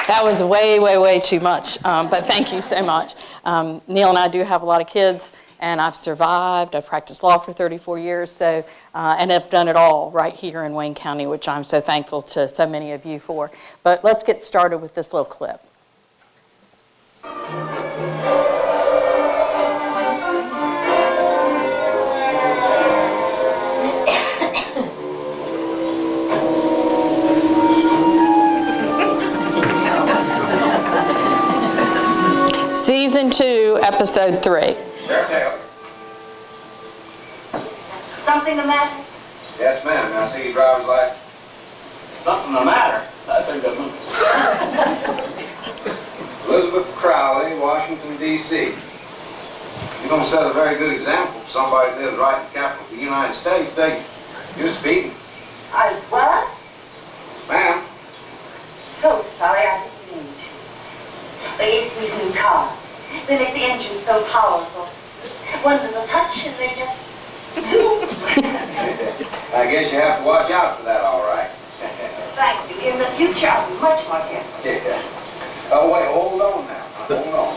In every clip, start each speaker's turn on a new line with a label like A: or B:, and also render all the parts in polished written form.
A: That was way, way, way too much, but thank you so much. Neil and I do have a lot of kids, and I've survived. I've practiced law for 34 years, so and have done it all right here in Wayne County, which I'm so thankful to so many of you for. But let's get started with this little clip. Season 2, Episode 3.
B: Something the matter?
C: Yes, ma'am. May I see your driver's license?
D: Something the matter? That's a good one.
C: Elizabeth Crowley, Washington, D.C. You don't set a very good example for somebody that lives right in the capital of the United States, do you? You're speeding.
B: I what?
C: Ma'am.
B: So sorry, I didn't mean to. But it's these new cars. They make the engine so powerful. One little touch and they just zoom.
C: I guess you have to watch out for that, all right.
B: Thank you. In the future, I'll be much more careful.
C: Yeah. Oh, wait, hold on now. Hold on.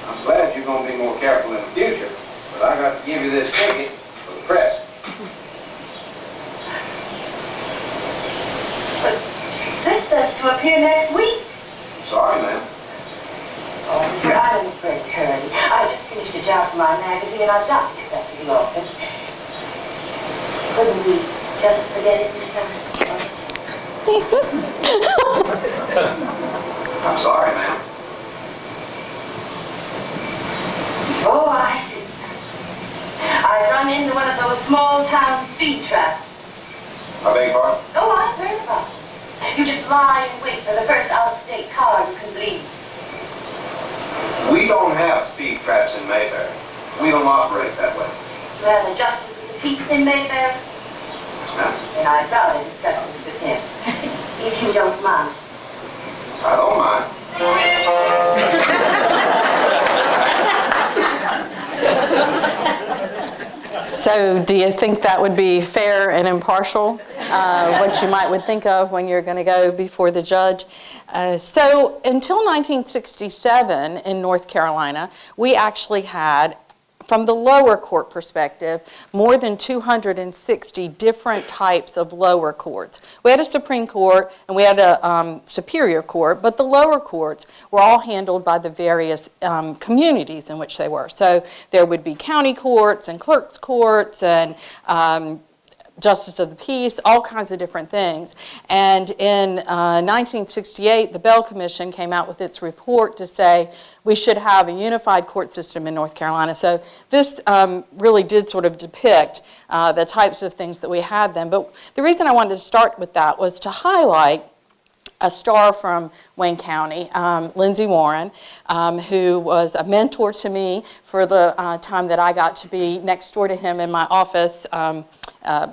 C: I'm glad you're going to be more careful in the future, but I got to give you this ticket for the press.
B: But this says to appear next week.
C: Sorry, ma'am.
B: Officer, I'm in a great hurry. I just finished a job for my magazine and I've got to get back to the office. Couldn't we just forget it this time?
C: I'm sorry, ma'am.
B: Oh, I see. I run into one of those small-town speed traps.
C: I beg your pardon?
B: Oh, I've heard about it. You just lie and wait for the first out-of-state car you can leave.
C: We don't have speed traps in Mayberry. We don't operate that way.
B: Well, the justice of the peace in Mayfair,
C: Ma'am?
B: and I'd rather discuss this with him, if you don't mind.
C: I don't mind.
A: So do you think that would be fair and impartial? What you would think of when you're going to go before the judge? So until 1967 in North Carolina, we actually had, from the lower court perspective, more than 260 different types of lower courts. We had a Supreme Court and we had a Superior Court, but the lower courts were all handled by the various communities in which they were. So there would be county courts and clerks' courts and justice of the peace, all kinds of different things. And in 1968, the Bell Commission came out with its report to say we should have a unified court system in North Carolina. So this really did sort of depict the types of things that we had then. But the reason I wanted to start with that was to highlight a star from Wayne County, Lindsey Warren, who was a mentor to me for the time that I got to be next door to him in my office,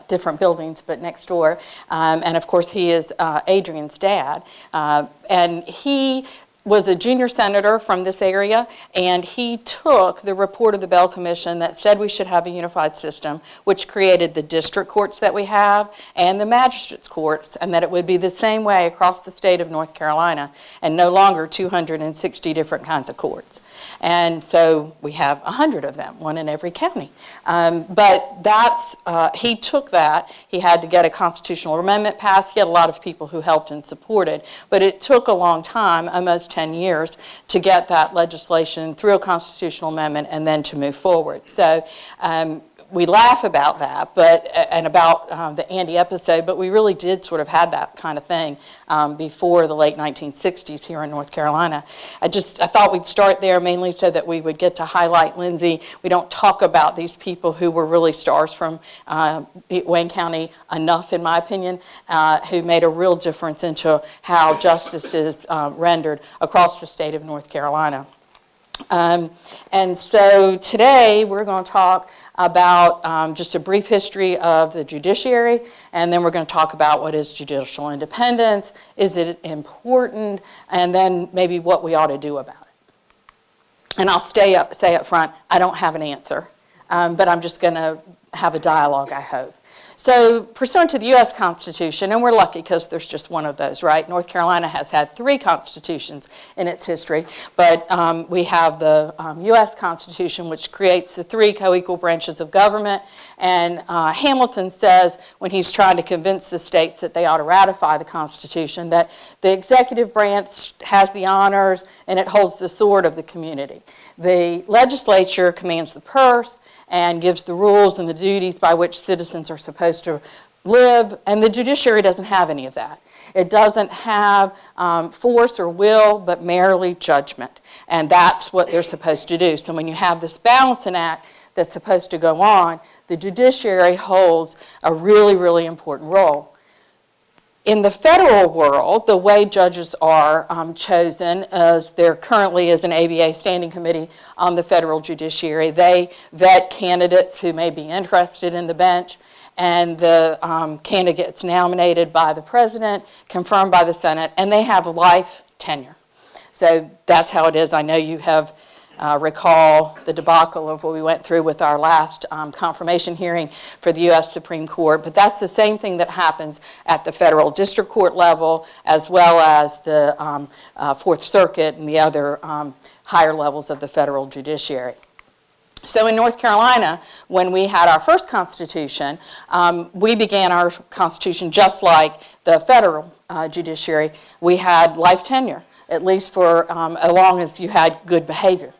A: different buildings, but next door. And of course, he is Adrian's dad. And he was a junior senator from this area, and he took the report of the Bell Commission that said we should have a unified system, which created the district courts that we have and the magistrates courts, and that it would be the same way across the state of North Carolina and no longer 260 different kinds of courts. And so we have 100 of them, one in every county. But that's, he took that. He had to get a constitutional amendment passed. He had a lot of people who helped and supported. But it took a long time, almost 10 years, to get that legislation through a constitutional amendment and then to move forward. So we laugh about that, and about the Andy episode, but we really did sort of had that kind of thing before the late 1960s here in North Carolina. I thought we'd start there mainly so that we would get to highlight Lindsey. We don't talk about these people who were really stars from Wayne County enough, in my opinion, who made a real difference into how justice is rendered across the state of North Carolina. And so today we're going to talk about just a brief history of the judiciary, and then we're going to talk about what is judicial independence, is it important, and then maybe what we ought to do about it. And I'll say up front, I don't have an answer, but I'm just going to have a dialogue, I hope. So pursuant to the U.S. Constitution, and we're lucky because there's just one of those, right? North Carolina has had 3 constitutions in its history, but we have the U.S. Constitution, which creates the 3 co-equal branches of government. And Hamilton says, when he's trying to convince the states that they ought to ratify the Constitution, that the executive branch has the honors and it holds the sword of the community. The legislature commands the purse and gives the rules and the duties by which citizens are supposed to live, and the judiciary doesn't have any of that. It doesn't have force or will, but merely judgment, and that's what they're supposed to do. So when you have this balancing act that's supposed to go on, the judiciary holds a really, really important role. In the federal world, the way judges are chosen is there currently is an ABA standing committee on the federal judiciary. They vet candidates who may be interested in the bench, and the candidates nominated by the president, confirmed by the Senate, and they have life tenure. So that's how it is. I know you have recall the debacle of what we went through with our last confirmation hearing for the U.S. Supreme Court, but that's the same thing that happens at the federal district court level, as well as the Fourth Circuit and the other higher levels of the federal judiciary. So in North Carolina, when we had our first constitution, we began our constitution just like the federal judiciary. We had life tenure, at least for as long as you had good behavior.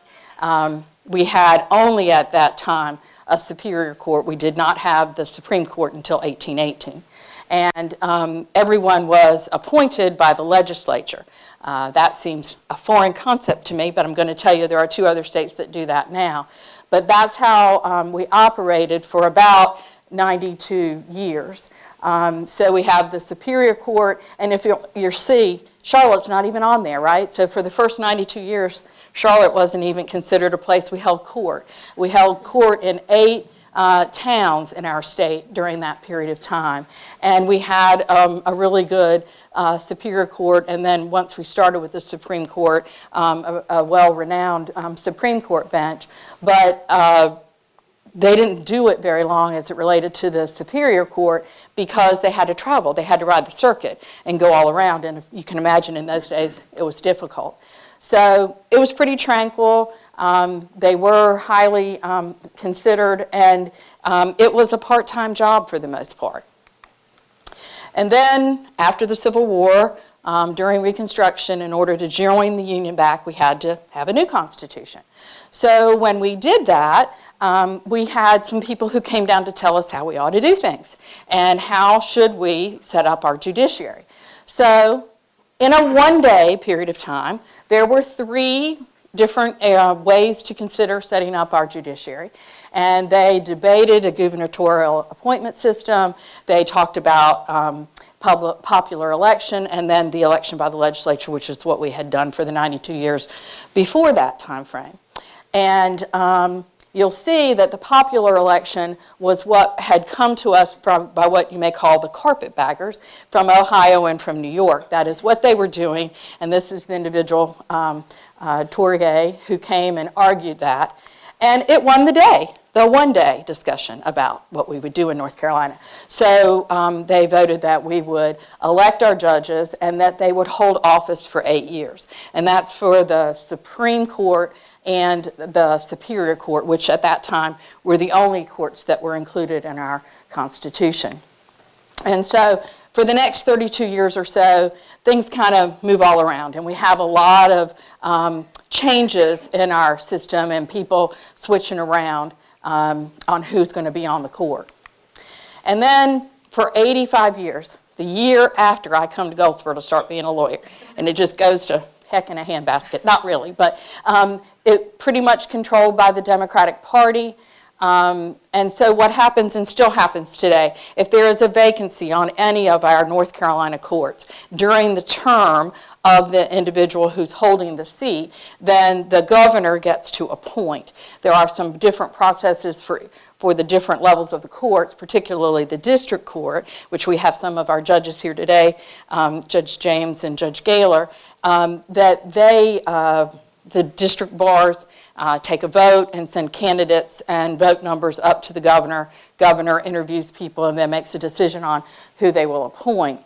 A: We had only at that time a superior court. We did not have the Supreme Court until 1818. And everyone was appointed by the legislature. That seems a foreign concept to me, but I'm going to tell you there are 2 other states that do that now. But that's how we operated for about 92 years. So we have the Superior Court, and if you'll see, Charlotte's not even on there, right? So for the first 92 years, Charlotte wasn't even considered a place we held court. We held court in 8 towns in our state during that period of time. And we had a really good Superior Court, and then once we started with the Supreme Court, a well-renowned Supreme Court bench. But they didn't do it very long as it related to the Superior Court because they had to travel. They had to ride the circuit and go all around, and you can imagine in those days it was difficult. So it was pretty tranquil. They were highly considered, and it was a part-time job for the most part. And then after the Civil War, during Reconstruction, in order to join the Union back, we had to have a new constitution. So when we did that, we had some people who came down to tell us how we ought to do things and how should we set up our judiciary. So in a one-day period of time, there were 3 different ways to consider setting up our judiciary. And they debated a gubernatorial appointment system. They talked about popular election, and then the election by the legislature, which is what we had done for the 92 years before that time frame. And you'll see that the popular election was what had come to us by what you may call the carpetbaggers from Ohio and from New York. That is what they were doing, and this is the individual, Tourier, who came and argued that. And it won the day, the one-day discussion about what we would do in North Carolina. So they voted that we would elect our judges and that they would hold office for 8 years. And that's for the Supreme Court and the Superior Court, which at that time were the only courts that were included in our Constitution. And so for the next 32 years or so, things kind of move all around, and we have a lot of changes in our system and people switching around on who's going to be on the court. And then for 85 years, the year after I come to Goldsboro to start being a lawyer, and it just goes to heck in a handbasket, not really, but it pretty much controlled by the Democratic Party. And so what happens, and still happens today, if there is a vacancy on any of our North Carolina courts during the term of the individual who's holding the seat, then the governor gets to appoint. There are some different processes for the different levels of the courts, particularly the district court, which we have some of our judges here today, Judge James and Judge Gaylor, that they the district bars take a vote and send candidates and vote numbers up to the governor. Governor interviews people and then makes a decision on who they will appoint.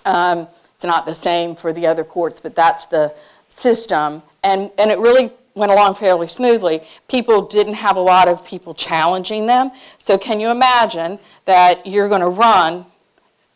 A: It's not the same for the other courts, but that's the system. And it really went along fairly smoothly. People didn't have a lot of people challenging them. So can you imagine that you're going to run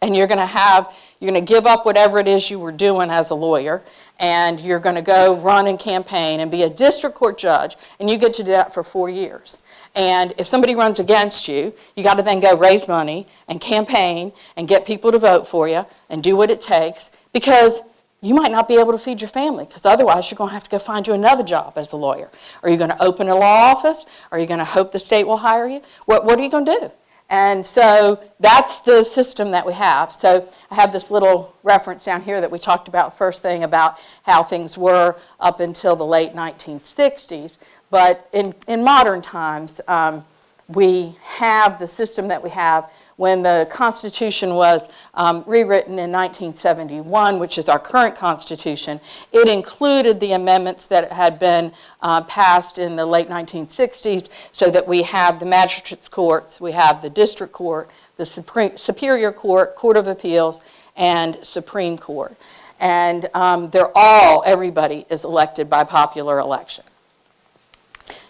A: and you're going to give up whatever it is you were doing as a lawyer, and you're going to go run and campaign and be a district court judge, and you get to do that for 4 years. And if somebody runs against you, you got to then go raise money and campaign and get people to vote for you and do what it takes, because you might not be able to feed your family, because otherwise you're going to have to go find you another job as a lawyer. Are you going to open a law office? Are you going to hope the state will hire you? What are you going to do? And so that's the system that we have. So I have this little reference down here that we talked about first thing about how things were up until the late 1960s. But in modern times, we have the system that we have. When the Constitution was rewritten in 1971, which is our current Constitution, it included the amendments that had been passed in the late 1960s, so that we have the magistrates' courts, we have the district court, the Superior Court, Court of Appeals, and Supreme Court. And everybody is elected by popular election.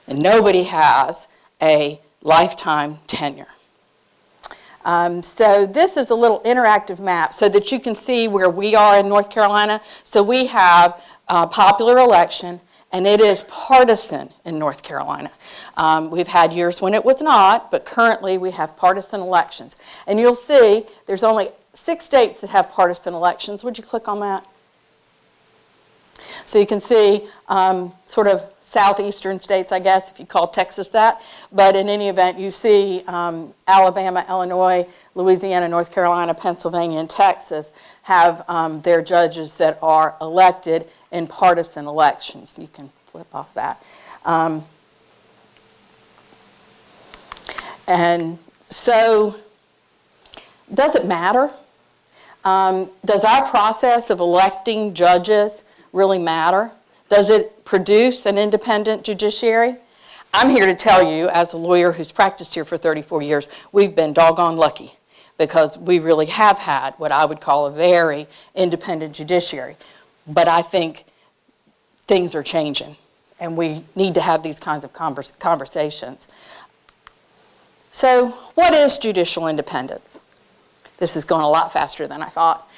A: And nobody has a lifetime tenure. So this is a little interactive map so that you can see where we are in North Carolina. So we have popular election, and it is partisan in North Carolina. We've had years when it was not, but currently we have partisan elections. And you'll see there's only 6 states that have partisan elections. Would you click on that? So you can see sort of southeastern states, I guess, if you call Texas that. But in any event, you see Alabama, Illinois, Louisiana, North Carolina, Pennsylvania, and Texas have their judges that are elected in partisan elections. You can flip off that. And so, does it matter? Does our process of electing judges really matter? Does it produce an independent judiciary? I'm here to tell you, as a lawyer who's practiced here for 34 years, we've been doggone lucky, because we really have had what I would call a very independent judiciary. But I think things are changing, and we need to have these kinds of conversations. So, what is judicial independence? This is going a lot faster than I thought.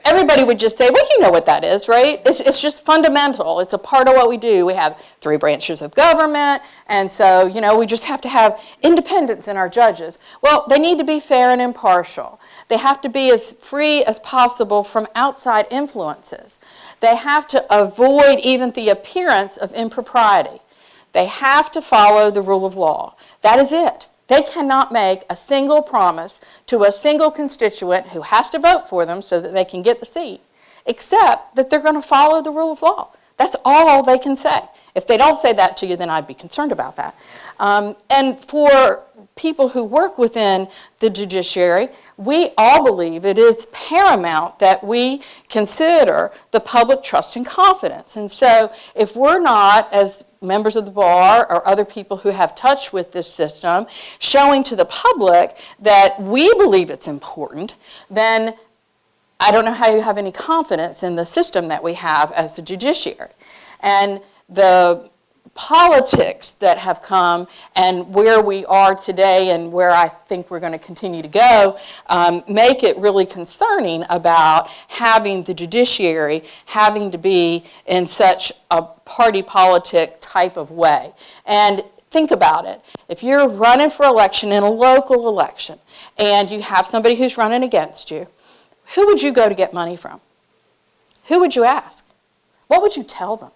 A: Everybody would just say, well, you know what that is, right? It's just fundamental. It's a part of what we do. We have 3 branches of government, and so, we just have to have independence in our judges. Well, they need to be fair and impartial. They have to be as free as possible from outside influences. They have to avoid even the appearance of impropriety. They have to follow the rule of law. That is it. They cannot make a single promise to a single constituent who has to vote for them so that they can get the seat, except that they're going to follow the rule of law. That's all they can say. If they don't say that to you, then I'd be concerned about that. And for people who work within the judiciary, we all believe it is paramount that we consider the public trust and confidence. And so if we're not, as members of the bar or other people who have touch with this system, showing to the public that we believe it's important, then I don't know how you have any confidence in the system that we have as the judiciary. And the politics that have come and where we are today and where I think we're going to continue to go make it really concerning about having the judiciary having to be in such a party politic type of way. And think about it. If you're running for election in a local election and you have somebody who's running against you, who would you go to get money from? Who would you ask? What would you tell them?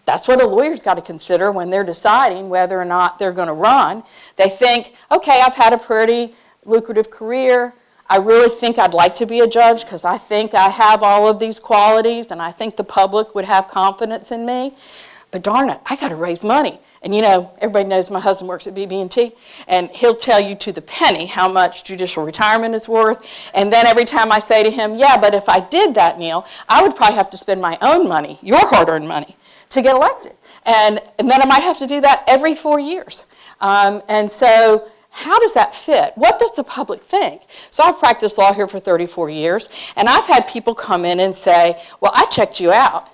A: That's what a lawyer's got to consider when they're deciding whether or not they're going to run. They think, okay, I've had a pretty lucrative career. I really think I'd like to be a judge because I think I have all of these qualities and I think the public would have confidence in me. but darn it, I got to raise money. And everybody knows my husband works at BB&T, and he'll tell you to the penny how much judicial retirement is worth. And then every time I say to him, yeah, but if I did that, Neil, I would probably have to spend my own money, your hard-earned money, to get elected. And then I might have to do that every 4 years. And so how does that fit? What does the public think? So I've practiced law here for 34 years, and I've had people come in and say, well, I checked you out.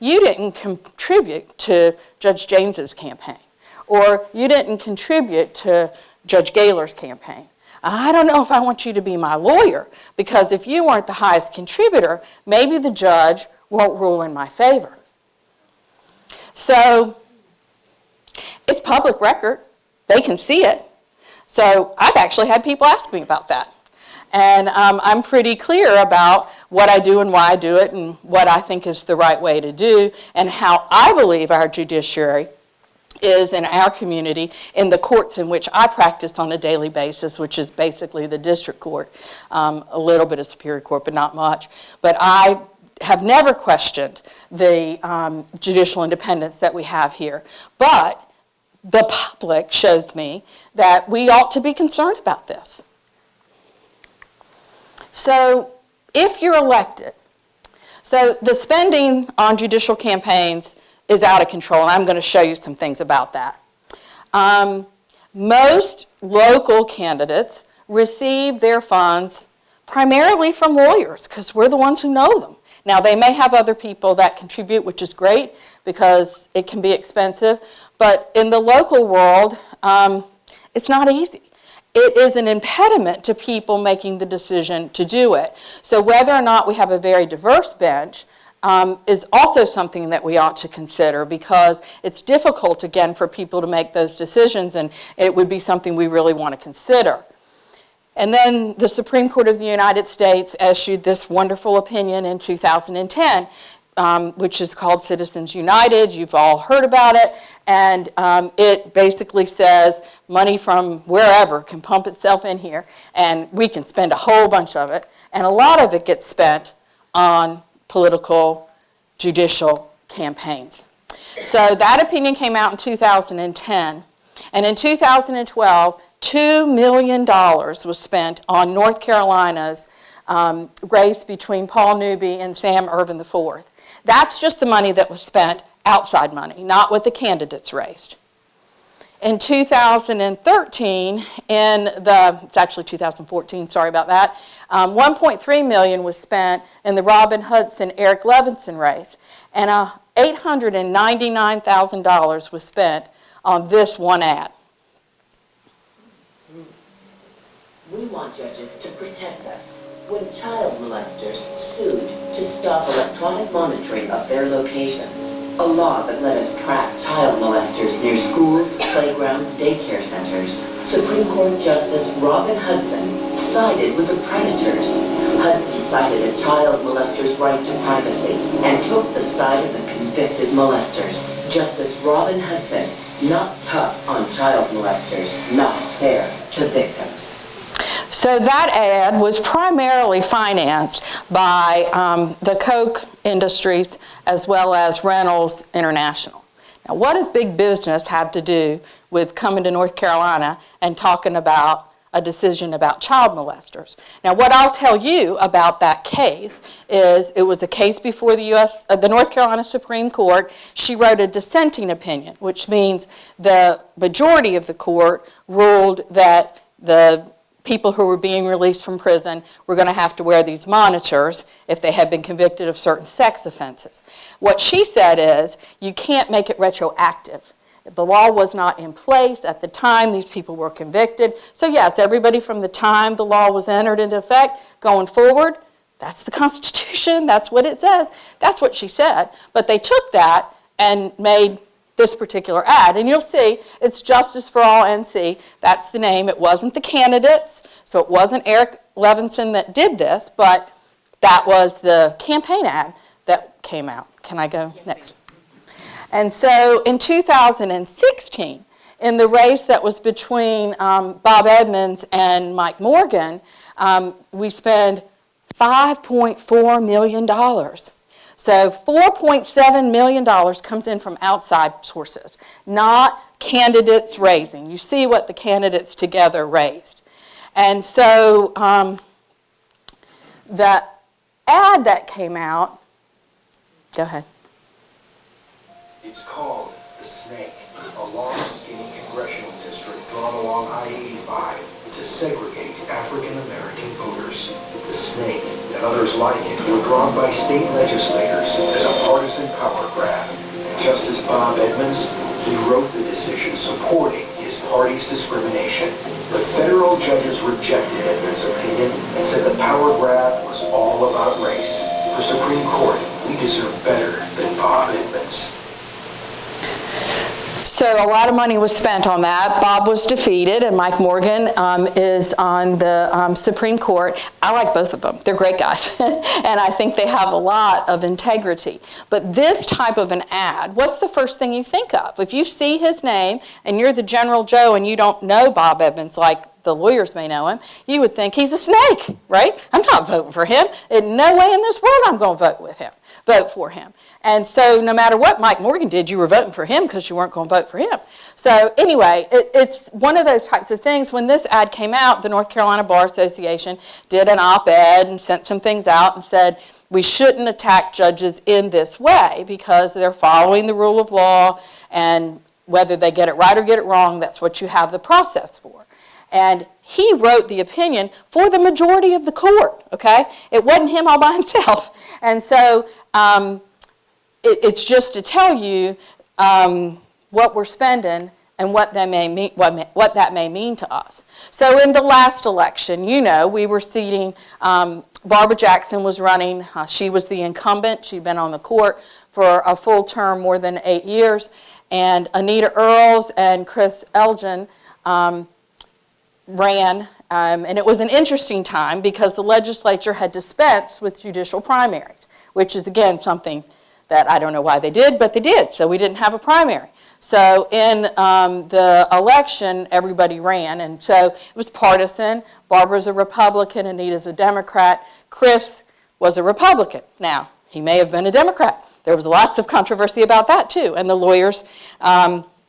A: You didn't contribute to Judge James's campaign, or you didn't contribute to Judge Gaylor's campaign. I don't know if I want you to be my lawyer, because if you weren't the highest contributor, maybe the judge won't rule in my favor. So it's public record. They can see it. So I've actually had people ask me about that. And I'm pretty clear about what I do and why I do it and what I think is the right way to do and how I believe our judiciary is in our community, in the courts in which I practice on a daily basis, which is basically the district court, a little bit of superior court, but not much. But I have never questioned the judicial independence that we have here. But the public shows me that we ought to be concerned about this. So if you're elected, so the spending on judicial campaigns is out of control, and I'm going to show you some things about that. Most local candidates receive their funds primarily from lawyers, because we're the ones who know them. Now, they may have other people that contribute, which is great, because it can be expensive, but in the local world, it's not easy. It is an impediment to people making the decision to do it. So whether or not we have a very diverse bench is also something that we ought to consider, because it's difficult, again, for people to make those decisions, and it would be something we really want to consider. And then the Supreme Court of the United States issued this wonderful opinion in 2010, which is called Citizens United. You've all heard about it. And it basically says money from wherever can pump itself in here, and we can spend a whole bunch of it. And a lot of it gets spent on political judicial campaigns. So that opinion came out in 2010. And in 2012, $2 million was spent on North Carolina's race between Paul Newby and Sam Ervin IV. That's just the money that was spent, outside money, not what the candidates raised. In 2013, it's actually 2014, sorry about that, $1.3 million was spent in the Robin Hudson, Eric Levinson race, and $899,000 was spent on this one ad.
E: We want judges to protect us when child molesters sued to stop electronic monitoring of their locations. A law that let us track child molesters near schools, playgrounds, daycare centers. Supreme Court Justice Robin Hudson sided with the predators. Hudson cited a child molester's right to privacy and took the side of the convicted molesters. Justice Robin Hudson, not tough on child molesters, not fair to victims.
A: So that ad was primarily financed by the Coke Industries as well as Reynolds International. Now, what does big business have to do with coming to North Carolina and talking about a decision about child molesters? Now, what I'll tell you about that case is it was a case before the North Carolina Supreme Court. She wrote a dissenting opinion, which means the majority of the court ruled that the people who were being released from prison were going to have to wear these monitors if they had been convicted of certain sex offenses. What she said is you can't make it retroactive. The law was not in place at the time these people were convicted. So yes, everybody from the time the law was entered into effect going forward, that's the Constitution, that's what it says. That's what she said. But they took that and made this particular ad. And you'll see it's Justice for All NC. That's the name. It wasn't the candidates, so it wasn't Eric Levinson that did this, but that was the campaign ad that came out. Can I go next? And so in 2016, in the race that was between Bob Edmonds and Mike Morgan, we spent $5.4 million. So $4.7 million comes in from outside sources, not candidates raising. You see what the candidates together raised. And so the ad that came out, go ahead.
F: It's called The Snake, a long, skinny congressional district drawn along I-85 to segregate African-American voters. The Snake and others like it were drawn by state legislators as a partisan power grab. And Justice Bob Edmonds, he wrote the decision supporting his party's discrimination. But federal judges rejected Edmonds' opinion and said the power grab was all about race. For Supreme Court, we deserve better than Bob Edmonds.
A: So a lot of money was spent on that. Bob was defeated, and Mike Morgan is on the Supreme Court. I like both of them. They're great guys, and I think they have a lot of integrity. But this type of an ad, what's the first thing you think of? If you see his name, and you're the General Joe, and you don't know Bob Edmonds like the lawyers may know him, you would think he's a snake, right? I'm not voting for him. In no way in this world I'm going to vote for him. And so no matter what Mike Morgan did, you were voting for him because you weren't going to vote for him. So anyway, it's one of those types of things. When this ad came out, the North Carolina Bar Association did an op-ed and sent some things out and said, we shouldn't attack judges in this way because they're following the rule of law, and whether they get it right or get it wrong, that's what you have the process for. And he wrote the opinion for the majority of the court, okay? It wasn't him all by himself. And so it's just to tell you what we're spending and what that may mean to us. So in the last election, you know, we were seating, Barbara Jackson was running. She was the incumbent. She'd been on the court for a full term, more than 8 years. And Anita Earls and Chris Elgin ran, and it was an interesting time because the legislature had dispensed with judicial primaries, which is, again, something that I don't know why they did, but they did, so we didn't have a primary. So in the election, everybody ran, and so it was partisan. Barbara's a Republican, Anita's a Democrat. Chris was a Republican. Now, he may have been a Democrat. There was lots of controversy about that, too, and the lawyers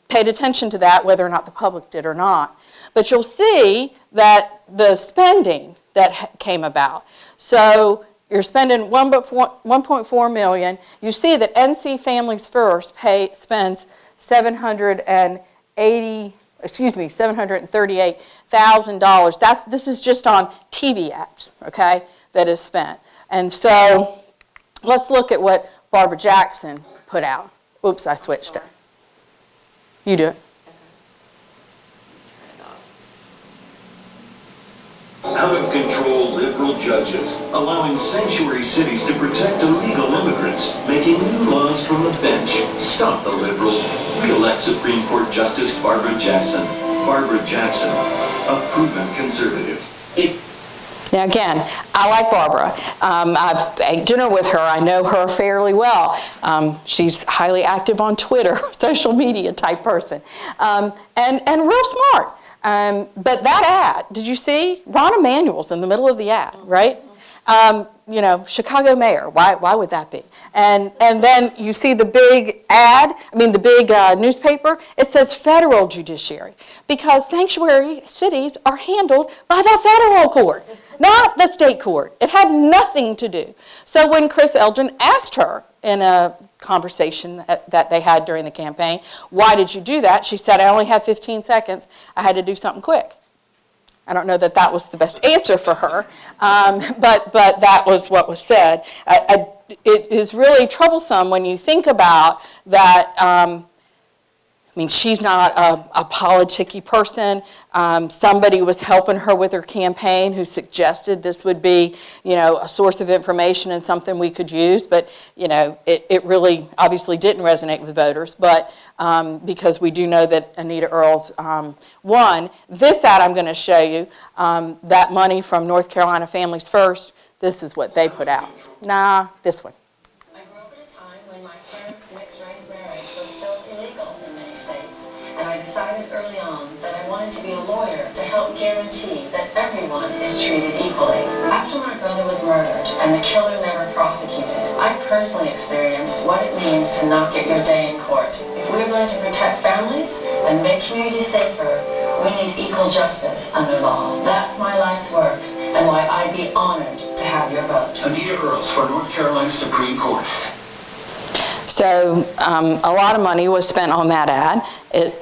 A: paid attention to that, whether or not the public did or not. But you'll see that the spending that came about. So you're spending $1.4 million. You see that NC Families First spends $738,000. This is just on TV ads, okay, that is spent. And so let's look at what Barbara Jackson put out. Oops, I switched it. You do it.
G: Out-of-control liberal judges allowing sanctuary cities to protect illegal immigrants, making new laws from the bench. Stop the liberals. Re-elect Supreme Court Justice Barbara Jackson. Barbara Jackson, a proven conservative.
A: Now again, I like Barbara. I've ate dinner with her. I know her fairly well. She's highly active on Twitter, social media type person, and real smart. But that ad, did you see? Ron Emanuel's in the middle of the ad, right? You know, Chicago mayor, why would that be? And then you see the big ad, the big newspaper, it says federal judiciary, because sanctuary cities are handled by the federal court, not the state court. It had nothing to do. So when Chris Elgin asked her in a conversation that they had during the campaign, why did you do that? She said, I only had 15 seconds. I had to do something quick. I don't know that that was the best answer for her, but that was what was said. It is really troublesome when you think about that. She's not a politic-y person. Somebody was helping her with her campaign who suggested this would be, a source of information and something we could use. But, it really obviously didn't resonate with voters. But because we do know that Anita Earls won. This ad I'm going to show you, that money from North Carolina Families First, this is what they put out. Nah, this one.
H: I grew up at a time when my parents' mixed-race marriage was still illegal in many states.
E: and I decided early on that I wanted to be a lawyer to help guarantee that everyone is treated equally. After my brother was murdered and the killer never prosecuted, I personally experienced what it means to not get your day in court. If we're going to protect families and make communities safer, we need equal justice under law. That's my life's work, and why I'd be honored to have your vote.
F: Anita Earls for North Carolina Supreme Court.
A: So a lot of money was spent on that ad.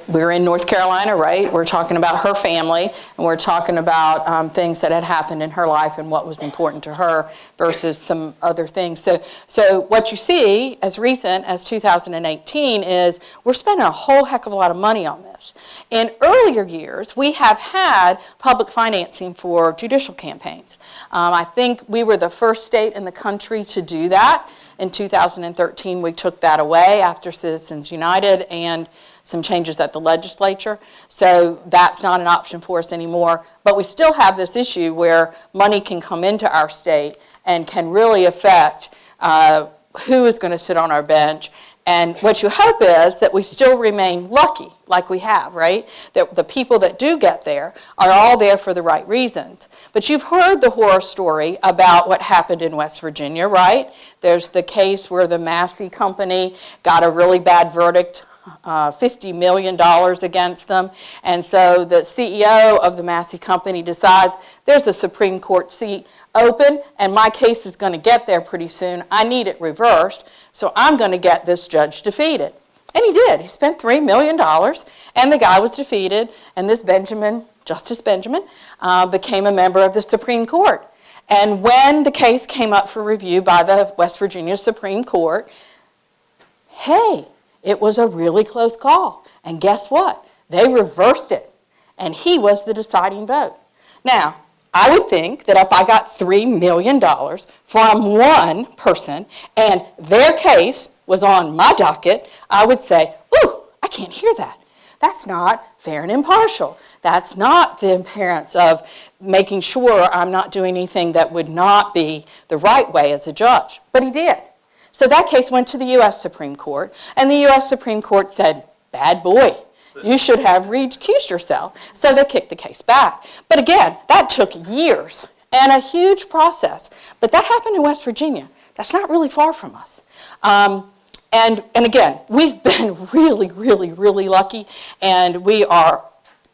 A: We're in North Carolina, right? We're talking about her family, and we're talking about things that had happened in her life and what was important to her versus some other things. So what you see as recent as 2018 is we're spending a whole heck of a lot of money on this. In earlier years, we have had public financing for judicial campaigns. I think we were the first state in the country to do that. In 2013, we took that away after Citizens United and some changes at the legislature. So that's not an option for us anymore. But we still have this issue where money can come into our state and can really affect who is going to sit on our bench. And what you hope is that we still remain lucky, like we have, right? That the people that do get there are all there for the right reasons. But you've heard the horror story about what happened in West Virginia, right? There's the case where the Massey Company got a really bad verdict, $50 million against them. And so the CEO of the Massey Company decides there's a Supreme Court seat open and my case is going to get there pretty soon. I need it reversed, so I'm going to get this judge defeated. And he did. He spent $3 million and the guy was defeated, and this Justice Benjamin, became a member of the Supreme Court. And when the case came up for review by the West Virginia Supreme Court, hey, it was a really close call. And guess what? They reversed it. And he was the deciding vote. Now, I would think that if I got $3 million from one person and their case was on my docket, I would say, ooh, I can't hear that. That's not fair and impartial. That's not the appearance of making sure I'm not doing anything that would not be the right way as a judge. But he did. So that case went to the U.S. Supreme Court, and the U.S. Supreme Court said, bad boy, you should have recused yourself. So they kicked the case back. But again, that took years and a huge process. But that happened in West Virginia. That's not really far from us. And again, we've been really, really, really lucky, and we are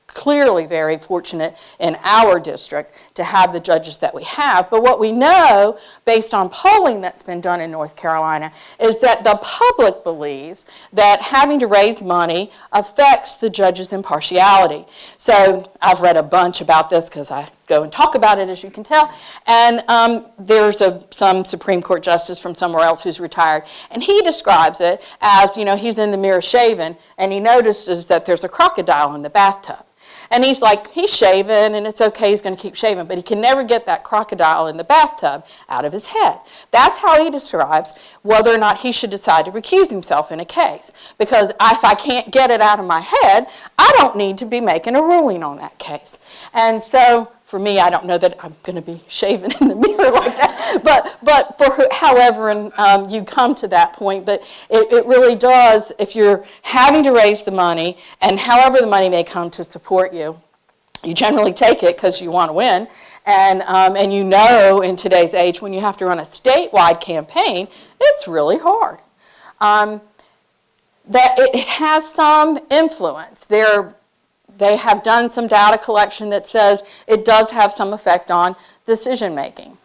A: clearly very fortunate in our district to have the judges that we have. But what we know, based on polling that's been done in North Carolina, is that the public believes that having to raise money affects the judges' impartiality. So I've read a bunch about this because I go and talk about it, as you can tell. And there's some Supreme Court justice from somewhere else who's retired, and he describes it as, he's in the mirror shaving, and he notices that there's a crocodile in the bathtub. And he's shaving, and it's okay, he's going to keep shaving, but he can never get that crocodile in the bathtub out of his head. That's how he describes whether or not he should decide to recuse himself in a case. Because if I can't get it out of my head, I don't need to be making a ruling on that case. And so, for me, I don't know that I'm going to be shaving in the mirror like that, but for however you come to that point, but it really does, if you're having to raise the money, and however the money may come to support you, you generally take it because you want to win, and in today's age, when you have to run a statewide campaign, it's really hard. That it has some influence. They have done some data collection that says it does have some effect on decision making.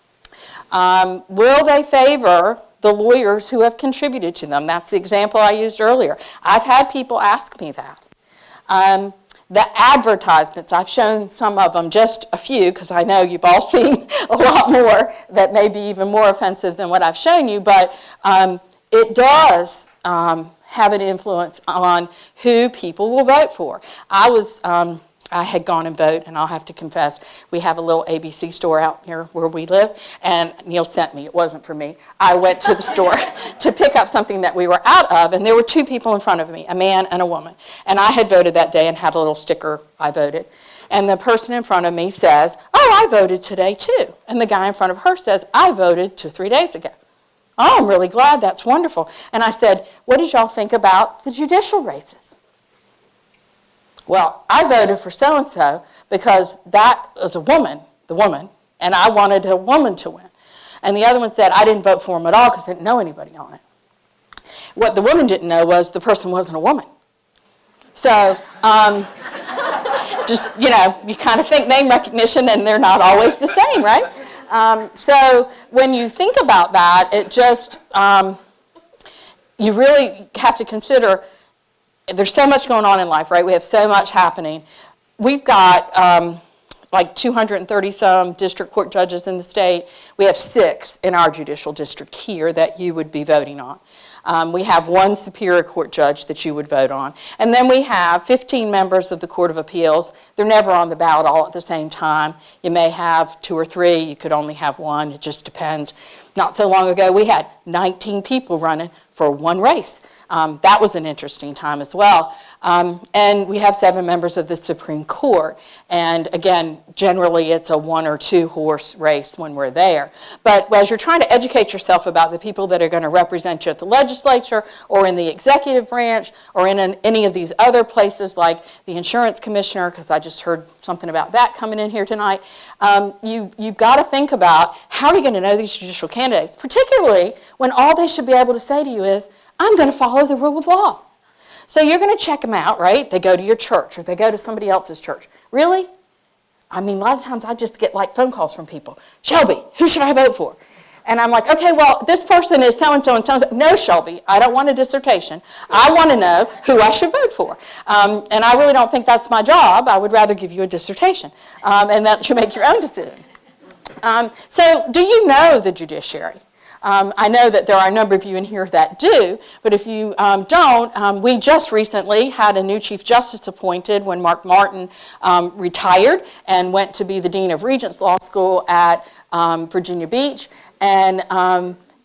A: Will they favor the lawyers who have contributed to them? That's the example I used earlier. I've had people ask me that. The advertisements, I've shown some of them, just a few, because I know you've all seen a lot more that may be even more offensive than what I've shown you, but it does have an influence on who people will vote for. I had gone and voted, and I'll have to confess, we have a little ABC store out here where we live, and Neil sent me. It wasn't for me. I went to the store to pick up something that we were out of, and there were two people in front of me, a man and a woman. And I had voted that day and had a little sticker, I voted. And the person in front of me says, oh, I voted today too. And the guy in front of her says, I voted 3 days ago. Oh, I'm really glad. That's wonderful. And I said, what did y'all think about the judicial races? Well, I voted for so-and-so because that was a woman, the woman, and I wanted a woman to win. And the other one said, I didn't vote for him at all because I didn't know anybody on it. What the woman didn't know was the person wasn't a woman. So, just, you kind of think name recognition, and they're not always the same, right? So when you think about that, it just, you really have to consider, there's so much going on in life, right? We have so much happening. We've got like 230 some district court judges in the state. We have 6 in our judicial district here that you would be voting on. We have 1 Superior Court judge that you would vote on. And then we have 15 members of the Court of Appeals. They're never on the ballot all at the same time. You may have 2 or 3. You could only have 1. It just depends. Not so long ago, we had 19 people running for 1 race. That was an interesting time as well. And we have 7 members of the Supreme Court. And again, generally it's a 1 or 2 horse race when we're there. But as you're trying to educate yourself about the people that are going to represent you at the legislature or in the executive branch or in any of these other places like the insurance commissioner, because I just heard something about that coming in here tonight, you've got to think about how are you going to know these judicial candidates, particularly when all they should be able to say to you is, I'm going to follow the rule of law. So you're going to check them out, right? They go to your church or they go to somebody else's church. Really? I mean, a lot of times I just get like phone calls from people. Shelby, who should I vote for? And I'm like, okay, well, this person is so-and-so and so-and-so. No, Shelby, I don't want a dissertation. I want to know who I should vote for. And I really don't think that's my job. I would rather give you a dissertation and that you make your own decision. So do you know the judiciary? I know that there are a number of you in here that do, but if you don't, we just recently had a new Chief Justice appointed when Mark Martin retired and went to be the Dean of Regents Law School at Virginia Beach. And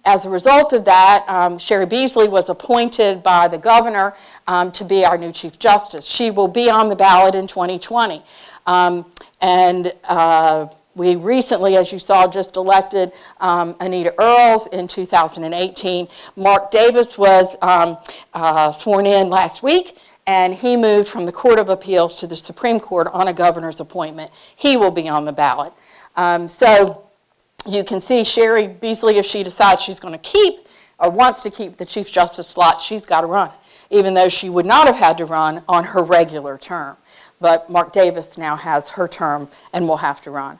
A: as a result of that, Sherry Beasley was appointed by the governor to be our new Chief Justice. She will be on the ballot in 2020. We recently, as you saw, just elected Anita Earls in 2018. Mark Davis was sworn in last week, and he moved from the Court of Appeals to the Supreme Court on a governor's appointment. He will be on the ballot. So you can see Sherry Beasley, if she decides she's going to keep or wants to keep the Chief Justice slot, she's got to run, even though she would not have had to run on her regular term. But Mark Davis now has her term and will have to run.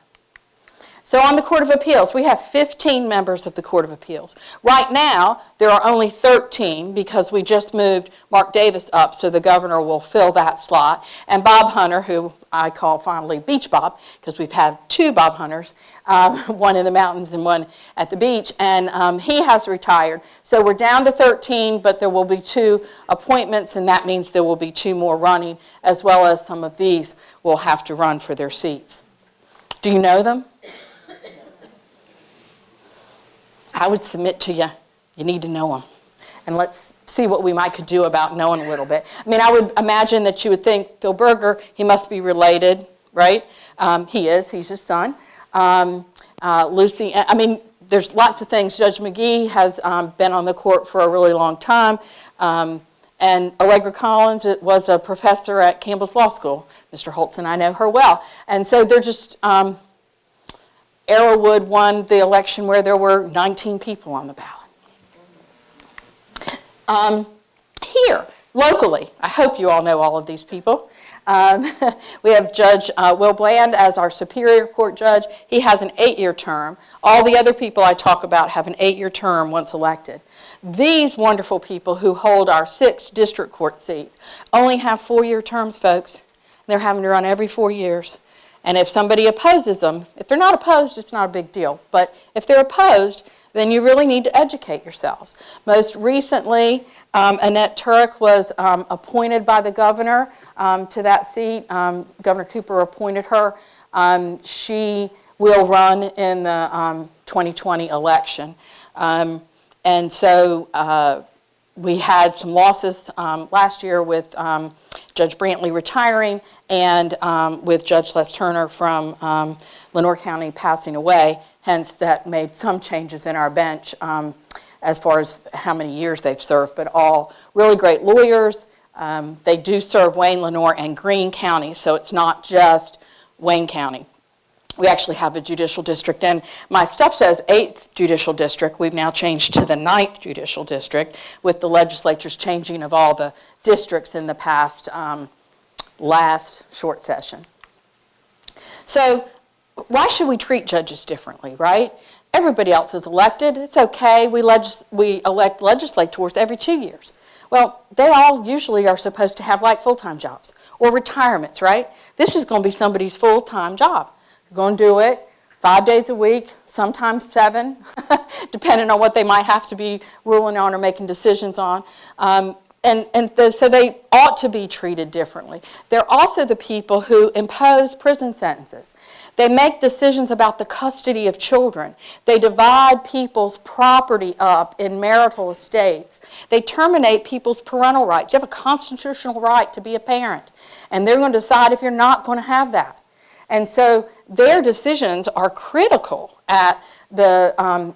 A: So on the Court of Appeals, we have 15 members of the Court of Appeals. Right now, there are only 13 because we just moved Mark Davis up, so the governor will fill that slot. And Bob Hunter, who I call fondly Beach Bob, because we've had 2 Bob Hunters, one in the mountains and one at the beach, and he has retired. So we're down to 13, but there will be 2 appointments, and that means there will be 2 more running, as well as some of these will have to run for their seats. Do you know them? I would submit to you, you need to know them. And let's see what we might could do about knowing a little bit. I mean, I would imagine that you would think Bill Berger, he must be related, right? He is, he's his son. Lucy, I mean, there's lots of things. Judge McGee has been on the court for a really long time. And Allegra Collins was a professor at Campbell's Law School. Mr. Holtz and I know her well. And so they're just... Arrowwood won the election where there were 19 people on the ballot. Here, locally, I hope you all know all of these people. We have Judge Will Bland as our Superior Court judge. He has an 8-year term. All the other people I talk about have an 8-year term once elected. These wonderful people who hold our 6 district court seats only have 4-year terms, folks. They're having to run every 4 years. And if somebody opposes them, if they're not opposed, it's not a big deal. But if they're opposed, then you really need to educate yourselves. Most recently, Annette Turek was appointed by the governor to that seat. Governor Cooper appointed her. She will run in the 2020 election. And so we had some losses last year with Judge Brantley retiring and with Judge Les Turner from Lenore County passing away. Hence, that made some changes in our bench as far as how many years they've served, but all really great lawyers, They do serve Wayne, Lenoir, and Greene counties, so it's not just Wayne County. We actually have a judicial district, and my stuff says 8th judicial district. We've now changed to the 9th judicial district with the legislature's changing of all the districts in the past last short session. So why should we treat judges differently, right? Everybody else is elected. It's okay. We elect legislators every 2 years. Well, they all usually are supposed to have like full-time jobs or retirements, right? This is going to be somebody's full-time job. You're going to do it 5 days a week, sometimes 7, depending on what they might have to be ruling on or making decisions on. So they ought to be treated differently. They're also the people who impose prison sentences. They make decisions about the custody of children. They divide people's property up in marital estates. They terminate people's parental rights. You have a constitutional right to be a parent, and they're going to decide if you're not going to have that. And so their decisions are critical at the,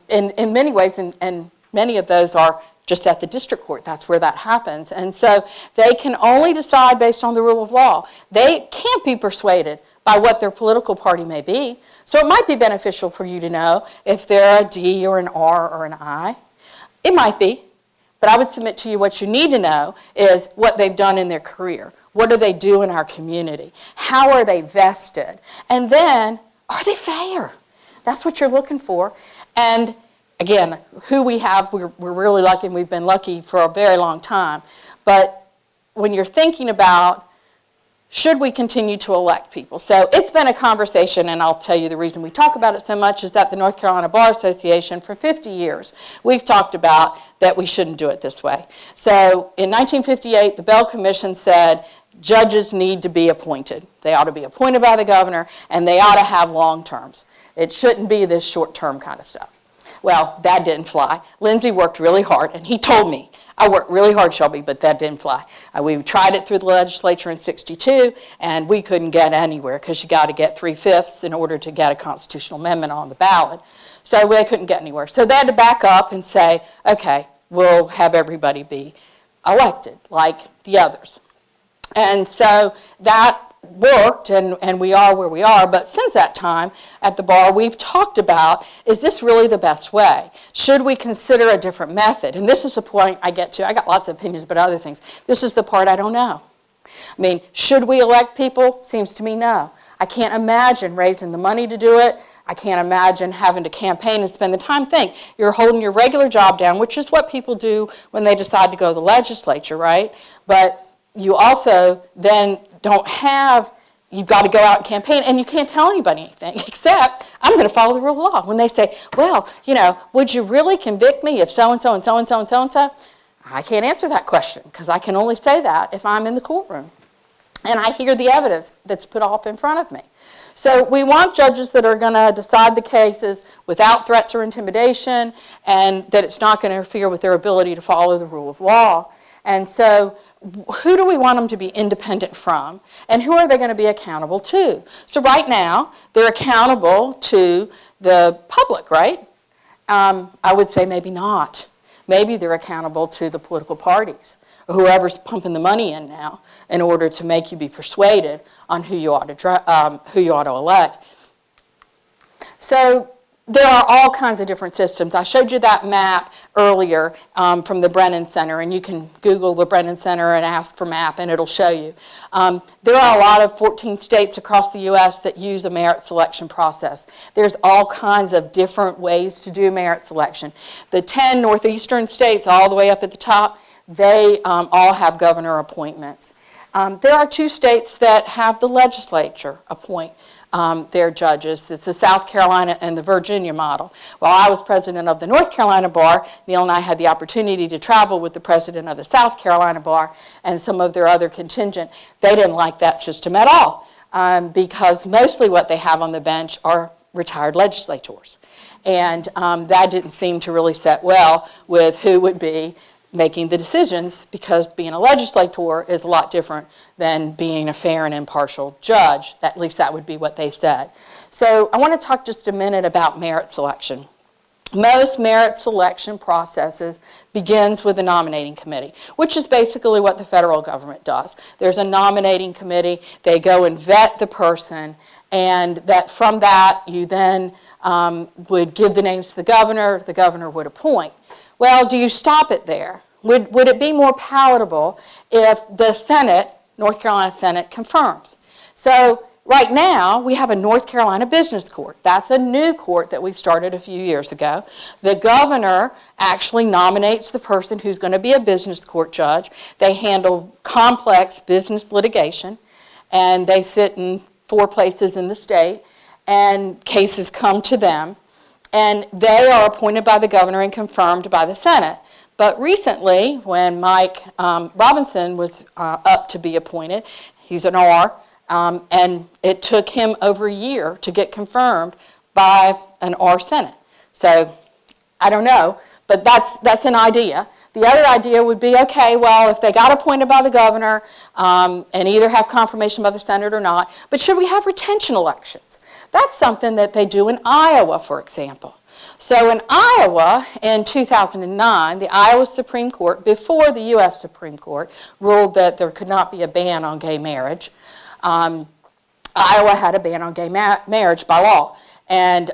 A: in many ways, and many of those are just at the district court. That's where that happens. And so they can only decide based on the rule of law. They can't be persuaded by what their political party may be. So it might be beneficial for you to know if they're a D or an R or an I. It might be. But I would submit to you what you need to know is what they've done in their career. What do they do in our community? How are they vested? And then, are they fair? That's what you're looking for. And again, who we have, we're really lucky, and we've been lucky for a very long time. But when you're thinking about, should we continue to elect people? So it's been a conversation, and I'll tell you the reason we talk about it so much is that the North Carolina Bar Association, for 50 years, we've talked about that we shouldn't do it this way. So in 1958, the Bell Commission said judges need to be appointed. They ought to be appointed by the governor, and they ought to have long terms. It shouldn't be this short-term kind of stuff. Well, that didn't fly. Lindsay worked really hard, and he told me, I worked really hard, Shelby, but that didn't fly. We tried it through the legislature in '62, and we couldn't get anywhere because you got to get 3/5 in order to get a constitutional amendment on the ballot. So they couldn't get anywhere. So they had to back up and say, okay, we'll have everybody be elected like the others. And so that worked, and we are where we are. But since that time at the bar, we've talked about, is this really the best way? Should we consider a different method? And this is the point I get to. I got lots of opinions about other things. This is the part I don't know. I mean, should we elect people? Seems to me no. I can't imagine raising the money to do it. I can't imagine having to campaign and spend the time. Think, you're holding your regular job down, which is what people do when they decide to go to the legislature, right? But you also then don't have, you've got to go out and campaign, and you can't tell anybody anything except, I'm going to follow the rule of law. When they say, well, you know, would you really convict me if so-and-so and so-and-so and so-and-so? I can't answer that question because I can only say that if I'm in the courtroom and I hear the evidence that's put up in front of me. So we want judges that are going to decide the cases without threats or intimidation, and that it's not going to interfere with their ability to follow the rule of law. And so who do we want them to be independent from, and who are they going to be accountable to? So right now, they're accountable to the public, right? I would say maybe not. Maybe they're accountable to the political parties, or whoever's pumping the money in now, in order to make you be persuaded on who you ought to elect. So there are all kinds of different systems. I showed you that map earlier from the Brennan Center, and you can Google the Brennan Center and ask for map, and it'll show you. There are a lot of 14 states across the U.S. that use a merit selection process. There's all kinds of different ways to do merit selection. The 10 northeastern states, all the way up at the top, they all have governor appointments. There are 2 states that have the legislature appoint their judges. It's the South Carolina and the Virginia model. While I was president of the North Carolina Bar, Neil and I had the opportunity to travel with the president of the South Carolina Bar and some of their other contingent. They didn't like that system at all because mostly what they have on the bench are retired legislators. And that didn't seem to really set well with who would be making the decisions, because being a legislator is a lot different than being a fair and impartial judge. At least that would be what they said. So I want to talk just a minute about merit selection. most merit selection processes begins with a nominating committee, which is basically what the federal government does. There's a nominating committee. They go and vet the person, and that from that you then would give the names to the governor would appoint. Well, do you stop it there? Would it be more palatable if the Senate, North Carolina Senate, confirms? So right now, we have a North Carolina Business Court. That's a new court that we started a few years ago. The governor actually nominates the person who's going to be a business court judge. They handle complex business litigation, and they sit in 4 places in the state, and cases come to them, and they are appointed by the governor and confirmed by the Senate. But recently, when Mike Robinson was up to be appointed, he's an R, and it took him over a year to get confirmed by an R Senate. So I don't know, but that's an idea. The other idea would be, okay, well, if they got appointed by the governor and either have confirmation by the Senate or not, but should we have retention elections? That's something that they do in Iowa, for example. So in Iowa, in 2009, the Iowa Supreme Court, before the U.S. Supreme Court, ruled that there could not be a ban on gay marriage. Iowa had a ban on gay marriage by law. And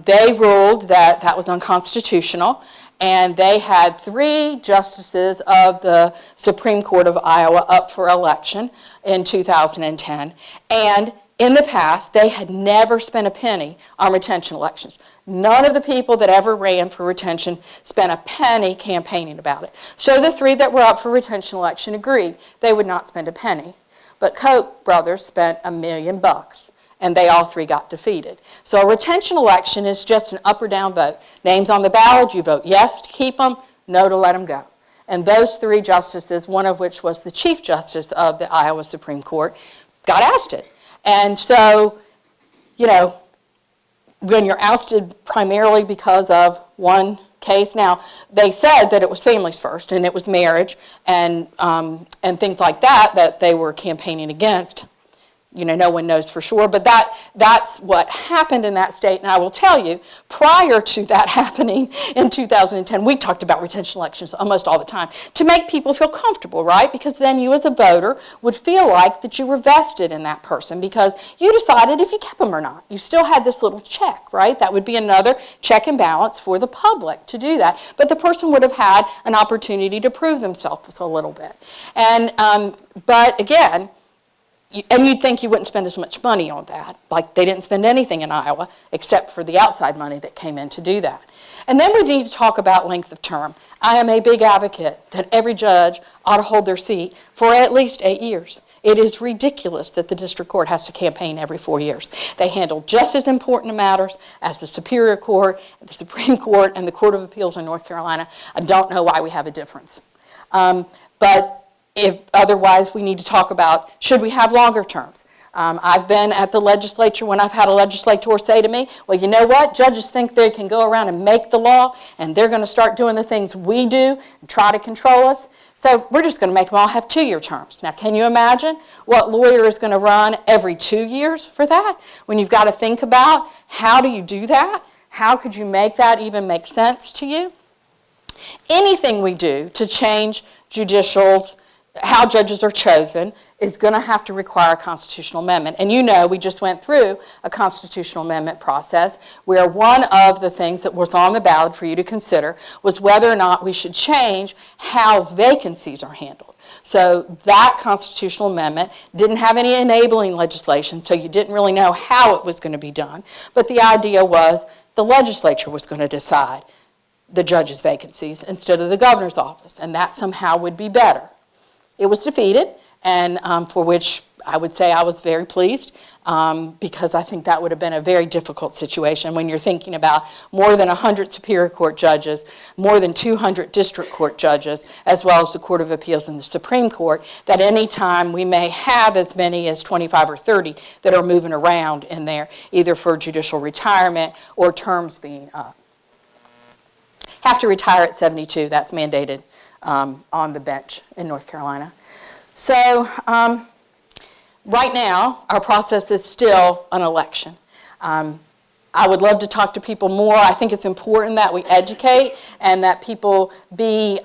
A: they ruled that that was unconstitutional. And they had 3 justices of the Supreme Court of Iowa up for election in 2010. And in the past, they had never spent a penny on retention elections. None of the people that ever ran for retention spent a penny campaigning about it. So the 3 that were up for retention election agreed they would not spend a penny. But Koch brothers spent $1 million, and they all 3 got defeated. So a retention election is just an up or down vote. Names on the ballot, you vote yes to keep them, no to let them go. And those 3 justices, one of which was the Chief Justice of the Iowa Supreme Court, got ousted. And so, you know, when you're ousted primarily because of one case, now they said that it was families first and it was marriage and things like that they were campaigning against. You know, no one knows for sure, but that's what happened in that state. And I will tell you, prior to that happening in 2010, we talked about retention elections almost all the time to make people feel comfortable, right? Because then you as a voter would feel like that you were vested in that person because you decided if you kept them or not. You still had this little check, right? That would be another check and balance for the public to do that. But the person would have had an opportunity to prove themselves a little bit. And but again, and you'd think you wouldn't spend as much money on that. Like they didn't spend anything in Iowa except for the outside money that came in to do that. And then we need to talk about length of term. I am a big advocate that every judge ought to hold their seat for at least 8 years. It is ridiculous that the district court has to campaign every 4 years. They handle just as important matters as the Superior Court, the Supreme Court, and the Court of Appeals in North Carolina. I don't know why we have a difference. But if otherwise, we need to talk about, should we have longer terms? I've been at the legislature when I've had a legislator say to me, well, you know what? Judges think they can go around and make the law, and they're going to start doing the things we do and try to control us. So we're just going to make them all have 2-year terms. Now, can you imagine what lawyer is going to run every 2 years for that? When you've got to think about how do you do that? How could you make that even make sense to you? Anything we do to change how judges are chosen is going to have to require a constitutional amendment. And you know, we just went through a constitutional amendment process where one of the things that was on the ballot for you to consider was whether or not we should change how vacancies are handled. So that constitutional amendment didn't have any enabling legislation, so you didn't really know how it was going to be done. But the idea was the legislature was going to decide the judges' vacancies instead of the governor's office, and that somehow would be better. It was defeated, and for which I would say I was very pleased because I think that would have been a very difficult situation when you're thinking about more than 100 Superior Court judges, more than 200 District Court judges, as well as the Court of Appeals and the Supreme Court, that any time we may have as many as 25 or 30 that are moving around in there, either for judicial retirement or terms being up. Have to retire at 72, that's mandated on the bench in North Carolina. So right now, our process is still an election. I would love to talk to people more. I think it's important that we educate and that people be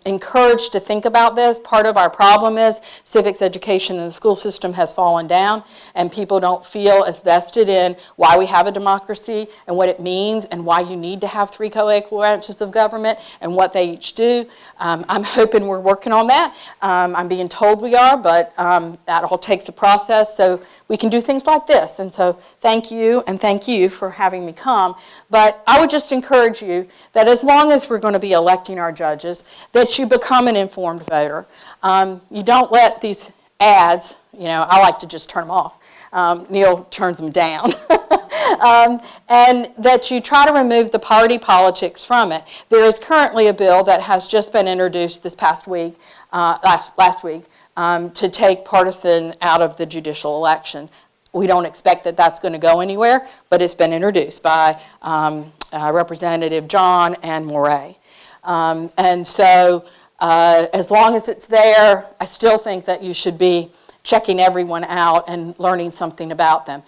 A: encouraged to think about this. Part of our problem is civics education in the school system has fallen down, and people don't feel as vested in why we have a democracy and what it means and why you need to have 3 co-equal branches of government and what they each do. I'm hoping we're working on that. I'm being told we are, but that all takes a process, so we can do things like this. And so thank you, and thank you for having me come. But I would just encourage you that as long as we're going to be electing our judges, that you become an informed voter. You don't let these ads, I like to just turn them off. Neil turns them down. And that you try to remove the party politics from it. There is currently a bill that has just been introduced this past week, last week, to take partisan out of the judicial election. We don't expect that that's going to go anywhere, but it's been introduced by Representative John and Moray. And so as long as it's there, I still think that you should be checking everyone out and learning something about them.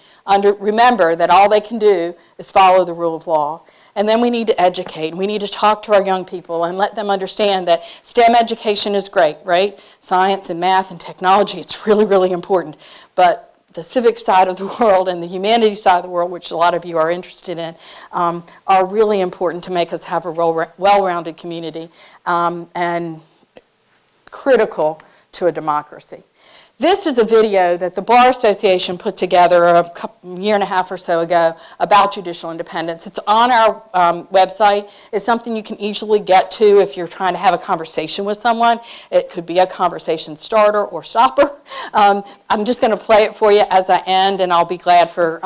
A: Remember that all they can do is follow the rule of law. And then we need to educate, and we need to talk to our young people and let them understand that STEM education is great, right? Science and math and technology, it's really, really important. But the civic side of the world and the humanities side of the world, which a lot of you are interested in, are really important to make us have a well-rounded community and critical to a democracy. This is a video that the Bar Association put together a year and a half or so ago about judicial independence. It's on our website. It's something you can easily get to if you're trying to have a conversation with someone. It could be a conversation starter or stopper. I'm just going to play it for you as I end, and I'll be glad for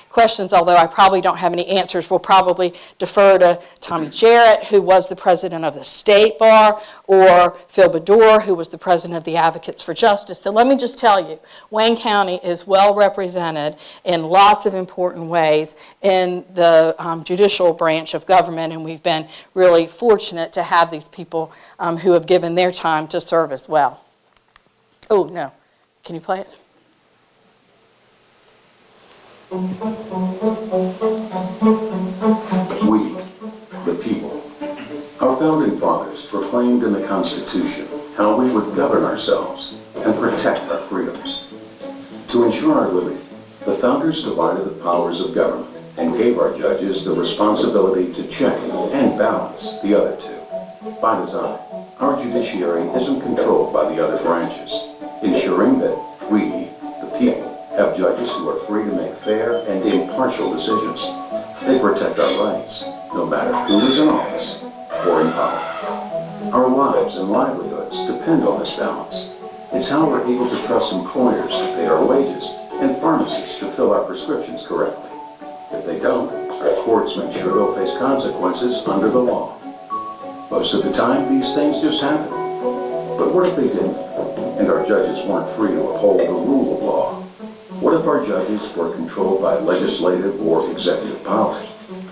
A: questions, although I probably don't have any answers. We'll probably defer to Tommy Jarrett, who was the president of the State Bar, or Phil Bedore, who was the president of the Advocates for Justice. So let me just tell you, Wayne County is well represented in lots of important ways in the judicial branch of government, and we've been really fortunate to have these people who have given their time to serve as well. Oh, no. Can you play it?
H: We, the people. Our founding fathers proclaimed in the Constitution how we would govern ourselves and protect our freedoms. To ensure our liberty, the founders divided the powers of government and gave our judges the responsibility to check and balance the other two. By design, our judiciary isn't controlled by the other branches, ensuring that we, the people, have judges who are free to make fair and impartial decisions. They protect our rights, no matter who is in office or in power. Our lives and livelihoods depend on this balance. It's how we're able to trust employers to pay our wages and pharmacists to fill our prescriptions correctly. If they don't, our courts make sure they'll face consequences under the law. Most of the time, these things just happen. But what if they didn't, and our judges weren't free to uphold the rule of law? What if our judges were controlled by legislative or executive powers,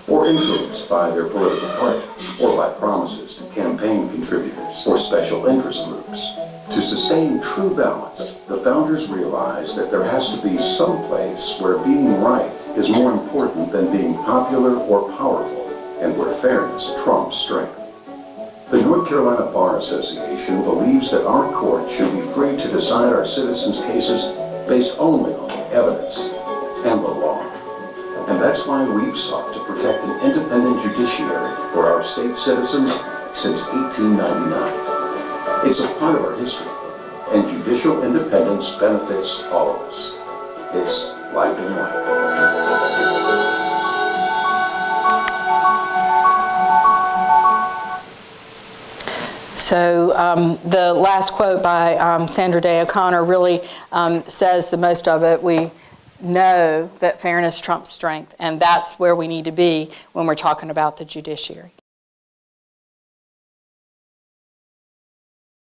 H: or influenced by their political party, or by promises to campaign contributors or special interest groups? To sustain true balance, the founders realized that there has to be some place where being right is more important than being popular or powerful, and where fairness trumps strength. The North Carolina Bar Association believes that our court should be free to decide our citizens' cases based only on evidence and the law. And that's why we've sought to protect an independent judiciary for our state citizens since 1899. It's a part of our history, and judicial independence benefits all of us. It's black and white.
A: So the last quote by Sandra Day O'Connor really says the most of it. We know that fairness trumps strength, and that's where we need to be when we're talking about the judiciary.